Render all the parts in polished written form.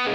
Que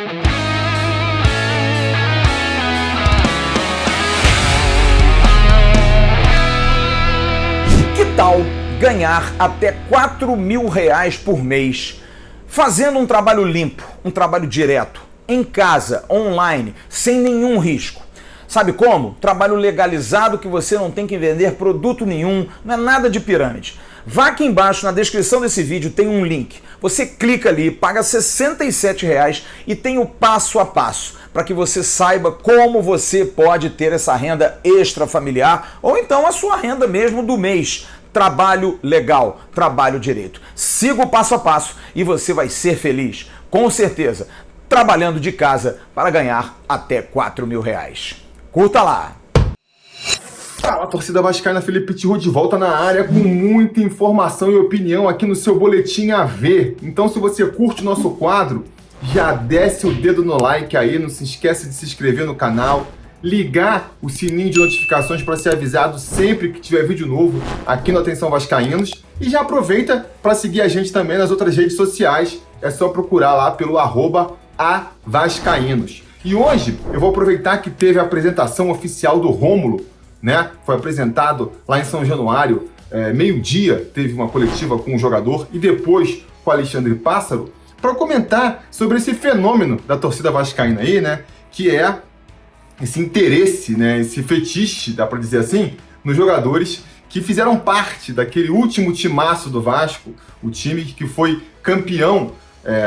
tal ganhar até R$4.000 por mês fazendo um trabalho limpo, um trabalho direto, em casa, online, sem nenhum risco? Sabe como? Trabalho legalizado que você não tem que vender produto nenhum, não é nada de pirâmide. Vá aqui embaixo na descrição desse vídeo, tem um link. Você clica ali, paga R$67 e tem o passo a passo para que você saiba como você pode ter essa renda extra familiar ou então a sua renda mesmo do mês. Trabalho legal, trabalho direito. Siga o passo a passo e você vai ser feliz, com certeza, trabalhando de casa para ganhar até R$4.000. Curta lá! Fala, torcida vascaína, Felipe Tiru de volta na área com muita informação e opinião aqui no seu Boletim AV. Então, se você curte o nosso quadro, já desce o dedo no like aí, não se esquece de se inscrever no canal, ligar o sininho de notificações para ser avisado sempre que tiver vídeo novo aqui no Atenção Vascaínos e já aproveita para seguir a gente também nas outras redes sociais, é só procurar lá pelo @avascaínos. E hoje eu vou aproveitar que teve a apresentação oficial do Rômulo, né? Foi apresentado lá em São Januário, meio-dia, teve uma coletiva com o jogador e depois com o Alexandre Pássaro, para comentar sobre esse fenômeno da torcida vascaína aí, né? Que é esse interesse, né? Esse fetiche, dá para dizer assim, nos jogadores que fizeram parte daquele último timaço do Vasco, o time que foi campeão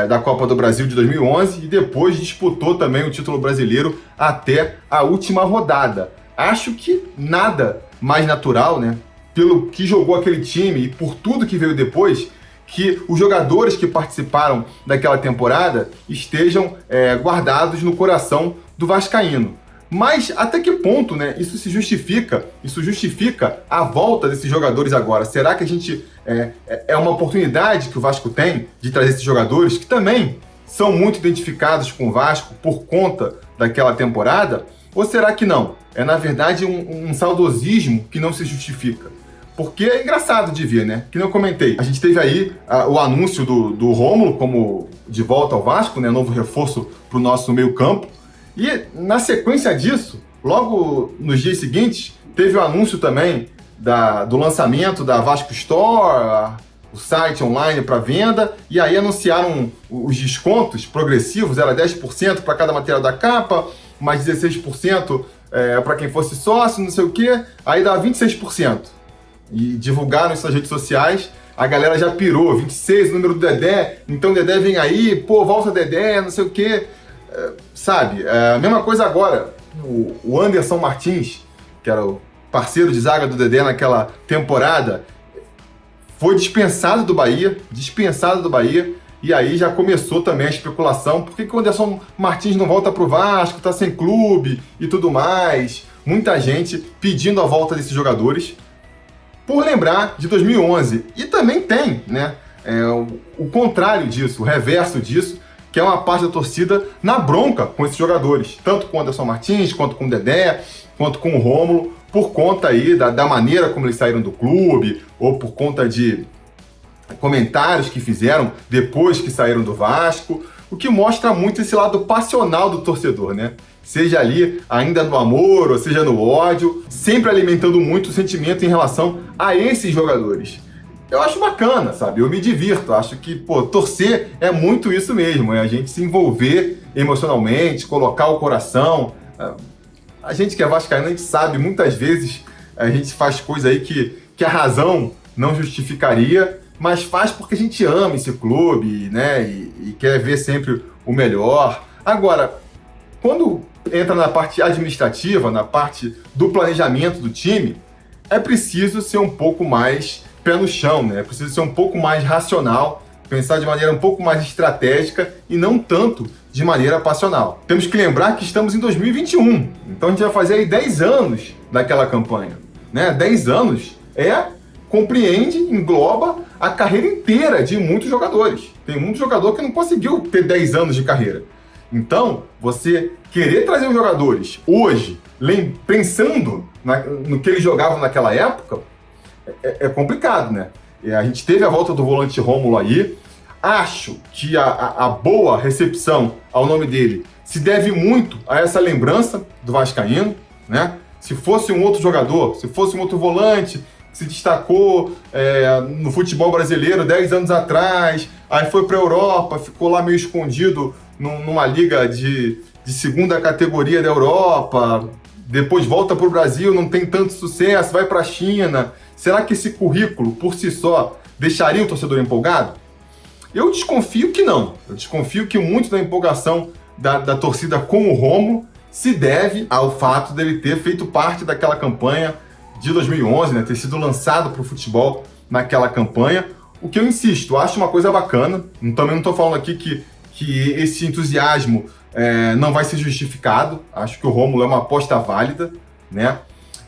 da Copa do Brasil de 2011 e depois disputou também o título brasileiro até a última rodada. Acho que nada mais natural, né, pelo que jogou aquele time e por tudo que veio depois, que os jogadores que participaram daquela temporada estejam guardados no coração do vascaíno. Mas até que ponto, né, isso se justifica? Isso justifica a volta desses jogadores agora? Será que a gente é uma oportunidade que o Vasco tem de trazer esses jogadores que também são muito identificados com o Vasco por conta daquela temporada? Ou será que não? É, na verdade, um saudosismo que não se justifica. Porque é engraçado de ver, né? Que nem eu comentei. A gente teve aí o anúncio do Rômulo como de volta ao Vasco, né? Novo reforço para o nosso meio-campo. E na sequência disso, logo nos dias seguintes, teve o anúncio também do lançamento da Vasco Store, o site online para venda, e aí anunciaram os descontos progressivos, era 10% para cada material da capa, mais 16% para quem fosse sócio, não sei o quê, aí dá 26%. E divulgaram isso nas redes sociais, a galera já pirou, 26, número do Dedé, então Dedé vem aí, pô, volta Dedé, não sei o quê. Sabe, a mesma coisa agora, o Anderson Martins, que era o parceiro de zaga do Dedé naquela temporada, foi dispensado do Bahia, e aí já começou também a especulação, por que o Anderson Martins não volta pro Vasco, tá sem clube e tudo mais, muita gente pedindo a volta desses jogadores, por lembrar de 2011, e também tem, né, o contrário disso, o reverso disso, que é uma parte da torcida na bronca com esses jogadores, tanto com o Anderson Martins, quanto com o Dedé, quanto com o Rômulo, por conta aí da maneira como eles saíram do clube, ou por conta de comentários que fizeram depois que saíram do Vasco, o que mostra muito esse lado passional do torcedor, né? Seja ali ainda no amor, ou seja no ódio, sempre alimentando muito o sentimento em relação a esses jogadores. Eu acho bacana, sabe? Eu me divirto. Acho que, torcer é muito isso mesmo. É a gente se envolver emocionalmente, colocar o coração. A gente que é vascaíno, a gente sabe, muitas vezes a gente faz coisa aí que a razão não justificaria, mas faz porque a gente ama esse clube, né? E quer ver sempre o melhor. Agora, quando entra na parte administrativa, na parte do planejamento do time, é preciso ser um pouco mais pé no chão, né? É preciso ser um pouco mais racional, pensar de maneira um pouco mais estratégica e não tanto de maneira passional. Temos que lembrar que estamos em 2021, então a gente vai fazer aí 10 anos daquela campanha, né? 10 anos compreende, engloba a carreira inteira de muitos jogadores. Tem muito jogador que não conseguiu ter 10 anos de carreira. Então, você querer trazer os jogadores hoje, pensando no que eles jogavam naquela época, é complicado, né? A gente teve a volta do volante Rômulo aí, Acho que a boa recepção ao nome dele se deve muito a essa lembrança do vascaíno, né? Se fosse um outro jogador, se fosse um outro volante que se destacou no futebol brasileiro 10 anos atrás, aí foi para a Europa, ficou lá meio escondido numa liga de segunda categoria da Europa, depois volta para o Brasil, não tem tanto sucesso, vai para a China. Será que esse currículo, por si só, deixaria o torcedor empolgado? Eu desconfio que não. Eu desconfio que muito da empolgação da torcida com o Rômulo se deve ao fato dele ter feito parte daquela campanha de 2011, né? Ter sido lançado para o futebol naquela campanha. O que eu insisto, acho uma coisa bacana. Também não estou falando aqui que esse entusiasmo não vai ser justificado. Acho que o Rômulo é uma aposta válida, né?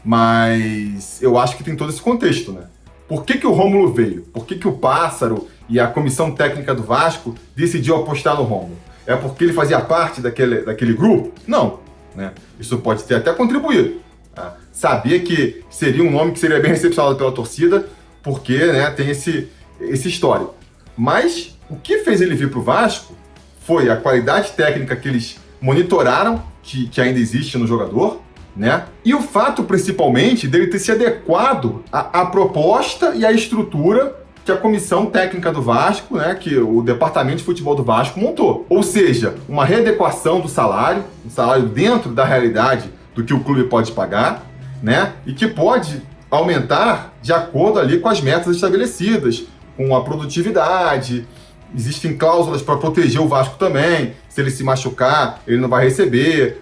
Mas eu acho que tem todo esse contexto, né? Por que o Rômulo veio? Por que o Pássaro e a comissão técnica do Vasco decidiu apostar no Rômulo? É porque ele fazia parte daquele grupo? Não, né? Isso pode ter até contribuído. Tá? Sabia que seria um nome que seria bem recepcionado pela torcida, porque, né, tem esse histórico. Mas o que fez ele vir para o Vasco foi a qualidade técnica que eles monitoraram, que ainda existe no jogador, né? E o fato, principalmente, dele ter se adequado à proposta e à estrutura que a comissão técnica do Vasco, né, que o departamento de futebol do Vasco montou. Ou seja, uma readequação do salário, um salário dentro da realidade do que o clube pode pagar, né? E que pode aumentar de acordo ali com as metas estabelecidas, com a produtividade. Existem cláusulas para proteger o Vasco também. Se ele se machucar, ele não vai receber.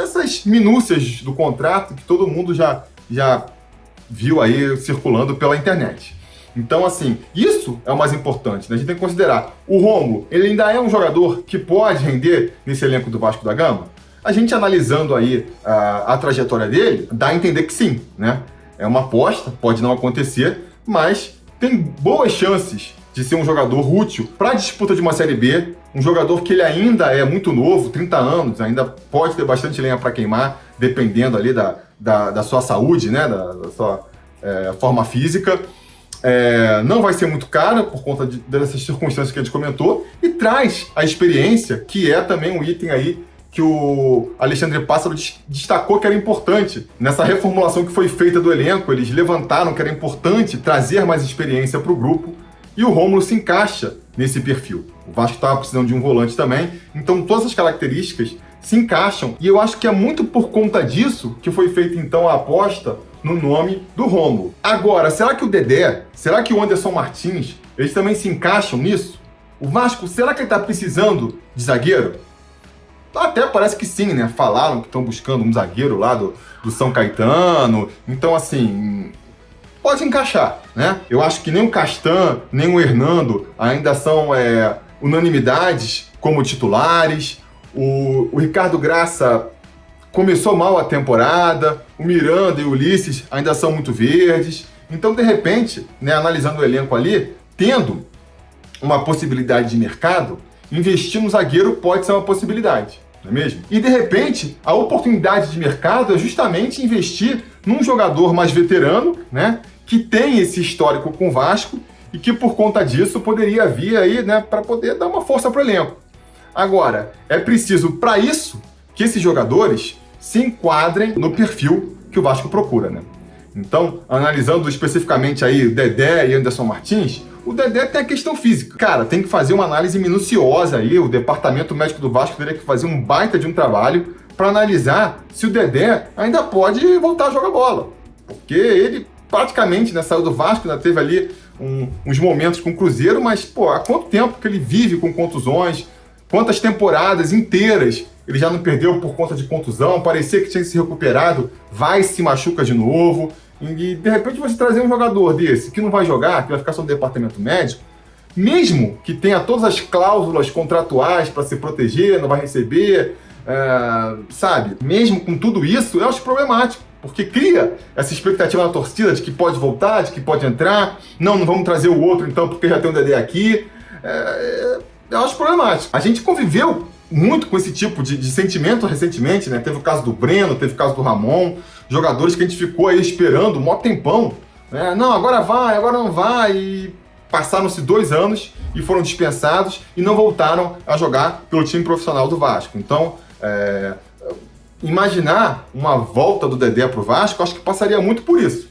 Essas minúcias do contrato que todo mundo já viu aí circulando pela internet. Então, assim, isso é o mais importante, né? A gente tem que considerar. O Rômulo, ele ainda é um jogador que pode render nesse elenco do Vasco da Gama? A gente analisando aí a trajetória dele, dá a entender que sim, né? É uma aposta, pode não acontecer, mas tem boas chances de ser um jogador útil para a disputa de uma Série B, um jogador que ele ainda é muito novo, 30 anos, ainda pode ter bastante lenha para queimar, dependendo ali da sua saúde, né, da sua forma física. Não vai ser muito caro por conta dessas circunstâncias que a gente comentou, e traz a experiência, que é também um item aí que o Alexandre Pássaro destacou que era importante. Nessa reformulação que foi feita do elenco, eles levantaram que era importante trazer mais experiência para o grupo, e o Rômulo se encaixa nesse perfil. O Vasco estava precisando de um volante também, então todas as características se encaixam, e eu acho que é muito por conta disso que foi feita então a aposta no nome do Rômulo. Agora, será que o Dedé, será que o Anderson Martins, eles também se encaixam nisso? O Vasco, será que ele está precisando de zagueiro? Até parece que sim, né? Falaram que estão buscando um zagueiro lá do São Caetano, então assim, pode encaixar, né? Eu acho que nem o Castan, nem o Hernando ainda são unanimidades como titulares. O Ricardo Graça começou mal a temporada, o Miranda e o Ulisses ainda são muito verdes. Então, de repente, né, analisando o elenco ali, tendo uma possibilidade de mercado, investir no zagueiro pode ser uma possibilidade, não é mesmo? E, de repente, a oportunidade de mercado é justamente investir num jogador mais veterano, né, que tem esse histórico com o Vasco e que, por conta disso, poderia vir aí, né, para poder dar uma força para o elenco. Agora, é preciso, para isso, que esses jogadores se enquadrem no perfil que o Vasco procura, né? Então, analisando especificamente aí o Dedé e Anderson Martins, o Dedé tem a questão física. Cara, tem que fazer uma análise minuciosa aí, o departamento médico do Vasco teria que fazer um baita de um trabalho para analisar se o Dedé ainda pode voltar a jogar bola. Porque ele praticamente, né, saiu do Vasco, ainda teve ali uns momentos com o Cruzeiro, mas, pô, há quanto tempo que ele vive com contusões? Quantas temporadas inteiras ele já não perdeu por conta de contusão? Parecia que tinha se recuperado, vai se machuca de novo. E de repente você trazer um jogador desse que não vai jogar, que vai ficar só no departamento médico, mesmo que tenha todas as cláusulas contratuais para se proteger, não vai receber, sabe? Mesmo com tudo isso, eu acho problemático, porque cria essa expectativa na torcida de que pode voltar, de que pode entrar. Não vamos trazer o outro então porque já tem um Dedé aqui. Eu acho problemático. A gente conviveu muito com esse tipo de sentimento recentemente, né? Teve o caso do Breno, teve o caso do Ramon, jogadores que a gente ficou aí esperando um maior tempão, né? Não, agora vai, agora não vai, e passaram-se 2 anos e foram dispensados e não voltaram a jogar pelo time profissional do Vasco. Então, imaginar uma volta do Dedé para o Vasco, acho que passaria muito por isso.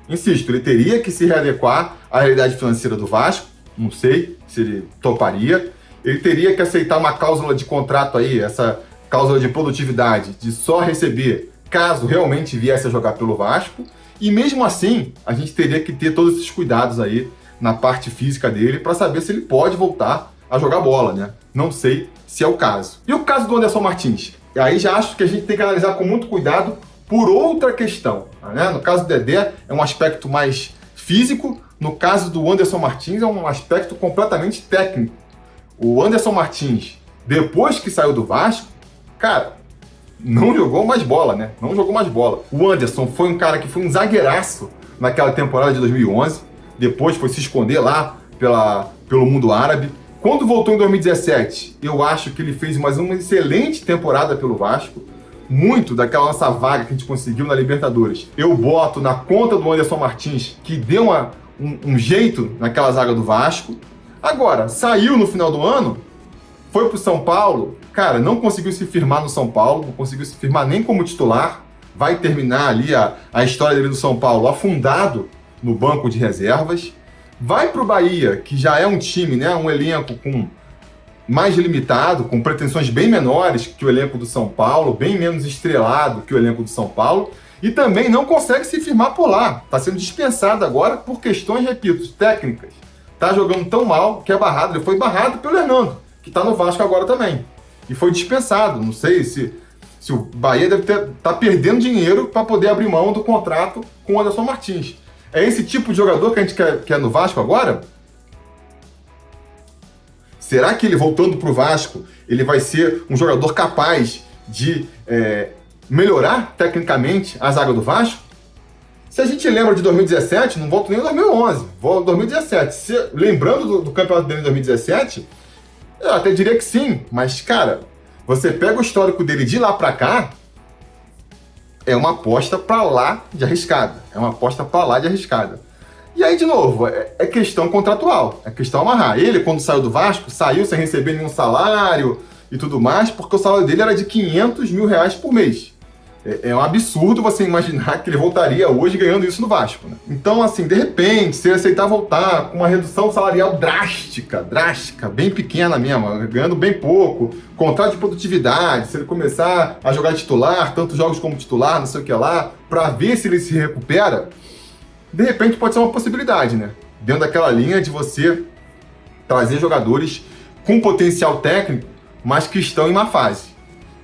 Insisto, ele teria que se readequar à realidade financeira do Vasco, não sei se ele toparia. Ele teria que aceitar uma cláusula de contrato aí, essa cláusula de produtividade, de só receber caso realmente viesse a jogar pelo Vasco. E mesmo assim, a gente teria que ter todos esses cuidados aí na parte física dele para saber se ele pode voltar a jogar bola, né? Não sei se é o caso. E o caso do Anderson Martins? Aí já acho que a gente tem que analisar com muito cuidado por outra questão, né? No caso do Dedé, é um aspecto mais físico. No caso do Anderson Martins, é um aspecto completamente técnico. O Anderson Martins, depois que saiu do Vasco, cara, não jogou mais bola, né? Não jogou mais bola. O Anderson foi um cara que foi um zagueiraço naquela temporada de 2011. Depois foi se esconder lá pelo mundo árabe. Quando voltou em 2017, eu acho que ele fez mais uma excelente temporada pelo Vasco. Muito daquela nossa vaga que a gente conseguiu na Libertadores, eu boto na conta do Anderson Martins, que deu um jeito naquela zaga do Vasco. Agora, saiu no final do ano, foi pro São Paulo, cara, não conseguiu se firmar no São Paulo, não conseguiu se firmar nem como titular, vai terminar ali a história dele do São Paulo afundado no banco de reservas. Vai pro Bahia, que já é um time, né, um elenco mais limitado, com pretensões bem menores que o elenco do São Paulo, bem menos estrelado que o elenco do São Paulo, e também não consegue se firmar por lá. Está sendo dispensado agora por questões, repito, técnicas. Tá jogando tão mal que é barrado. Ele foi barrado pelo Hernando, que está no Vasco agora também. E foi dispensado. Não sei se o Bahia deve tá perdendo dinheiro para poder abrir mão do contrato com o Anderson Martins. É esse tipo de jogador que a gente quer no Vasco agora? Será que ele, voltando para o Vasco, ele vai ser um jogador capaz de melhorar tecnicamente a zaga do Vasco? Se a gente lembra de 2017, não volto nem em 2011, volto em 2017. Lembrando do campeonato dele em 2017, eu até diria que sim, mas, cara, você pega o histórico dele de lá para cá, é uma aposta para lá de arriscada. E aí, de novo, é questão contratual, é questão amarrar. Ele, quando saiu do Vasco, saiu sem receber nenhum salário e tudo mais, porque o salário dele era de R$500 mil por mês. É um absurdo você imaginar que ele voltaria hoje ganhando isso no Vasco, né? Então, assim, de repente, se ele aceitar voltar com uma redução salarial drástica, bem pequena mesmo, ganhando bem pouco, contrato de produtividade, se ele começar a jogar titular, tantos jogos como titular, não sei o que lá, para ver se ele se recupera, de repente pode ser uma possibilidade, né? Dentro daquela linha de você trazer jogadores com potencial técnico, mas que estão em má fase.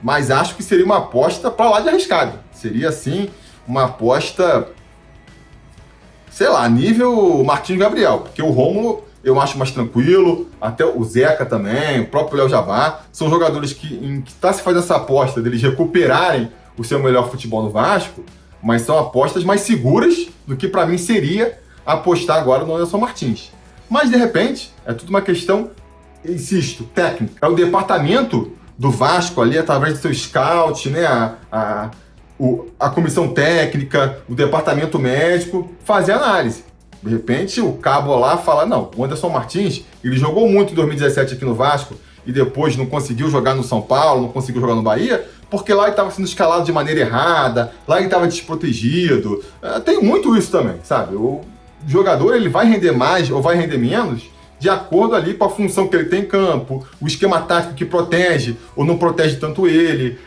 Mas acho que seria uma aposta para lá de arriscado. Seria, assim, uma aposta, sei lá, nível Marquinhos Gabriel, porque o Rômulo eu acho mais tranquilo, até o Zeca também, o próprio Léo Jabá, são jogadores que está se fazendo essa aposta deles recuperarem o seu melhor futebol no Vasco, mas são apostas mais seguras do que para mim seria apostar agora no Anderson Martins. Mas, de repente, é tudo uma questão, insisto, técnica. É o departamento do Vasco ali, através do seu scout, né, a comissão técnica, o departamento médico, fazer análise. De repente, o cabo lá fala, não, o Anderson Martins, ele jogou muito em 2017 aqui no Vasco e depois não conseguiu jogar no São Paulo, não conseguiu jogar no Bahia, porque lá ele estava sendo escalado de maneira errada, lá ele estava desprotegido. Tem muito isso também, sabe? O jogador, ele vai render mais ou vai render menos de acordo ali com a função que ele tem em campo, o esquema tático que protege ou não protege tanto ele.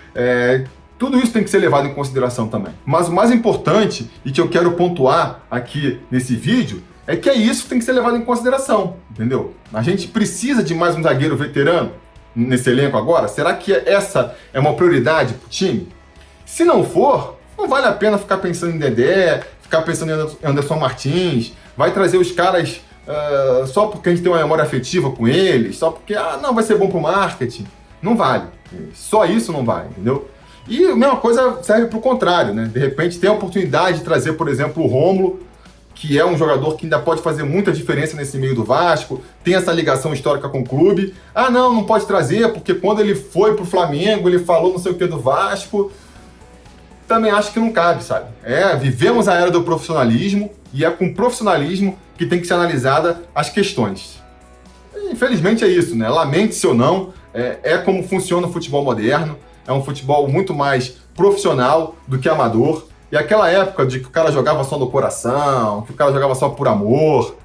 Tudo isso tem que ser levado em consideração também. Mas o mais importante, e que eu quero pontuar aqui nesse vídeo, é que isso que tem que ser levado em consideração, entendeu? A gente precisa de mais um zagueiro veterano nesse elenco agora? Será que essa é uma prioridade pro time? Se não for, não vale a pena ficar pensando em Dedé, ficar pensando em Anderson Martins, vai trazer os caras só porque a gente tem uma memória afetiva com eles, só porque, não, vai ser bom pro marketing. Não vale. Só isso não vale, entendeu? E a mesma coisa serve pro contrário, né? De repente tem a oportunidade de trazer, por exemplo, o Rômulo, que é um jogador que ainda pode fazer muita diferença nesse meio do Vasco, tem essa ligação histórica com o clube. Não pode trazer, porque quando ele foi pro Flamengo, ele falou não sei o que do Vasco. Também acho que não cabe, sabe? Vivemos a era do profissionalismo e é com profissionalismo que tem que ser analisada as questões. Infelizmente é isso, né? Lamente-se ou não, é como funciona o futebol moderno. É um futebol muito mais profissional do que amador. E aquela época de que o cara jogava só no coração, que o cara jogava só por amor,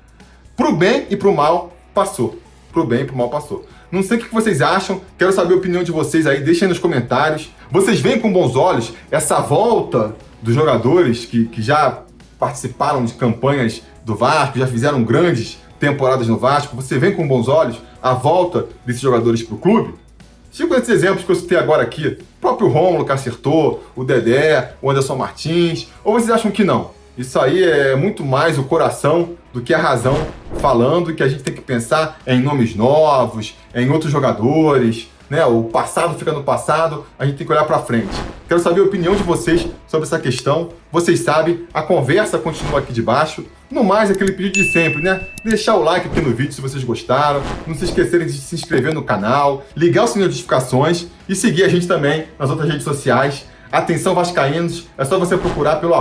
pro bem e pro mal, passou. Pro bem e pro mal, passou. Não sei o que vocês acham, quero saber a opinião de vocês aí, deixem aí nos comentários. Vocês veem com bons olhos essa volta dos jogadores que já participaram de campanhas do Vasco, já fizeram grandes temporadas no Vasco? Você vê com bons olhos a volta desses jogadores pro clube? Tipo esses exemplos que eu citei agora aqui, o próprio Rômulo que acertou, o Dedé, o Anderson Martins, ou vocês acham que não? Isso aí é muito mais o coração do que a razão falando, e que a gente tem que pensar em nomes novos, em outros jogadores, né? O passado fica no passado, a gente tem que olhar para frente. Quero saber a opinião de vocês sobre essa questão. Vocês sabem, a conversa continua aqui debaixo. No mais, aquele pedido de sempre, né? Deixar o like aqui no vídeo se vocês gostaram, não se esquecerem de se inscrever no canal, ligar o sininho de notificações e seguir a gente também nas outras redes sociais. Atenção vascaínos, é só você procurar pelo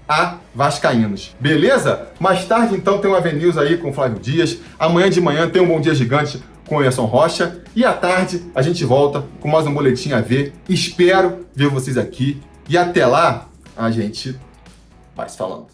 @avascaínos, beleza? Mais tarde então tem o AVNews aí com o Flávio Dias, amanhã de manhã tem um Bom Dia Gigante com o Emerson Rocha, e à tarde a gente volta com mais um Boletim AV. Espero ver vocês aqui, e até lá a gente vai se falando.